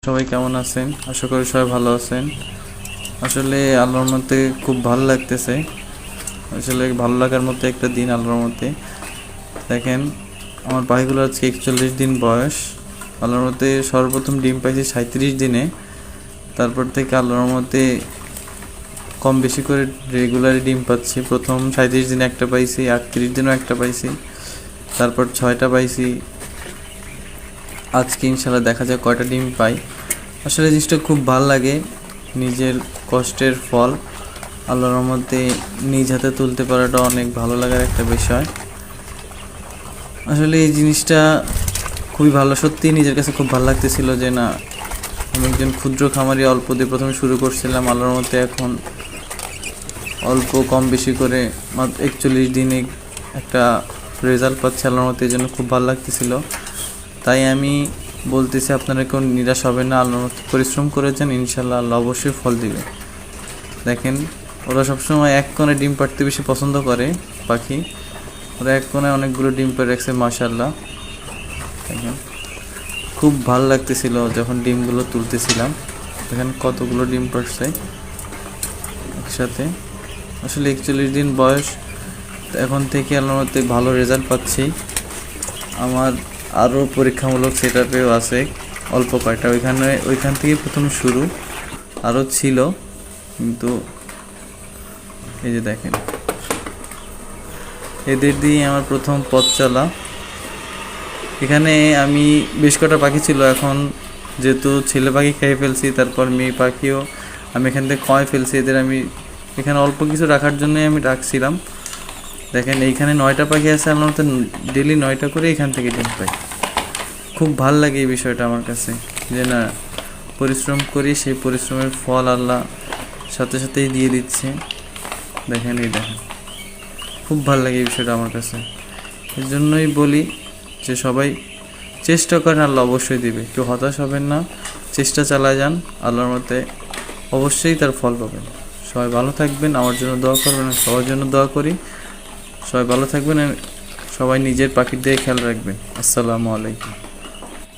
সবাই কেমন আছেন? আশা করি সবাই ভালো আছেন। আসলে আল্লাহর মধ্যে খুব ভালো লাগতেছে। আসলে ভালো লাগার মতো একটা দিন আল্লাহর মধ্যে। দেখেন, আমার পাখিগুলো আজকে 41 দিন বয়স। আল্লাহর মধ্যে সর্বপ্রথম ডিম পাইছি 37 দিনে। তারপর থেকে আল্লাহর মধ্যে কম বেশি করে রেগুলারই ডিম পাচ্ছি। প্রথম 37 দিনে একটা পাইছি, 38 দিনেও একটা পাইছি, তারপর 6টা পাইছি। আজকে ইনশাল্লাহ দেখা যায় কয়টা ডিম পাই। আসলে জিনিসটা খুব ভাল লাগে, নিজের কষ্টের ফল আল্লাহর মধ্যে নিজ হাতে তুলতে পারাটা অনেক ভালো লাগার একটা বিষয়। আসলে এই জিনিসটা খুবই ভালো, সত্যিই নিজের কাছে খুব ভালো লাগতেছিল যে না, আমি একজন ক্ষুদ্র খামারি, অল্প দিয়ে প্রথমে শুরু করছিলাম, আল্লাহর মধ্যে এখন অল্প কম বেশি করে মাত্র 41 দিনে একটা রেজাল্ট পাচ্ছি আল্লাহর মধ্যে, এই জন্য খুব ভালো লাগতেছিল। তাই আমি বলতেছি, আপনারা কেউ নিরাশ হবেন না, আল্লাহর মধ্যে পরিশ্রম করে যান, ইনশাল্লাহ আল্লাহ অবশ্যই ফল দিবে। দেখেন, ওরা সবসময় এক কোণে ডিম পাড়তে বেশি পছন্দ করে পাখি। ওরা এক কোণে অনেকগুলো ডিম পেড়ে রাখছে, মাশাআল্লাহ। দেখেন, খুব ভালো লাগতেছিল যখন ডিমগুলো তুলতেছিলাম। দেখেন কতগুলো ডিম পাড়ছে একসাথে। আসলে 41 দিন বয়স, এখন থেকে আল্লাহর মধ্যে ভালো রেজাল্ট পাচ্ছি। আমার আরও পরীক্ষামূলক সেটআপেও আছে অল্প কয়টা, ওইখান থেকে প্রথম শুরু, আরও ছিল, কিন্তু এই যে দেখেন, এদের দিয়ে আমার প্রথম পথ চলা। এখানে আমি বেশ কটা পাখি ছিল, এখন যেহেতু ছেলে পাখি খেয়ে ফেলছি, তারপর মেয়ে পাখিও আমি এখান থেকে খাওয়াই ফেলছি। এদের আমি এখানে অল্প কিছু রাখার জন্যই আমি রাখছিলাম। দেখেন, এইখানে 9টা পাখি আছে, আমার মতো ডেলি 9টা করে এখান থেকে ডিম পাই। খুব ভাল লাগে এই বিষয়টা আমার কাছে, যে না, পরিশ্রম করি, সেই পরিশ্রমের ফল আল্লাহ সাথে সাথেই দিয়ে দিচ্ছে। দেখেন, এই দেখেন, খুব ভাল লাগে এই বিষয়টা আমার কাছে। এর জন্যই বলি যে সবাই চেষ্টা করেন, আল্লাহ অবশ্যই দিবে। কেউ হতাশ হবেন না, চেষ্টা চালায় যান, আল্লাহর মধ্যে অবশ্যই তার ফল পাবেন। সবাই ভালো থাকবেন, আমার জন্য দোয়া করবেন, সবার জন্য দোয়া করি। সবাই ভালো থাকবেন, সবাই নিজের পাখির দিকে খেয়াল রাখবেন। আসসালামু আলাইকুম।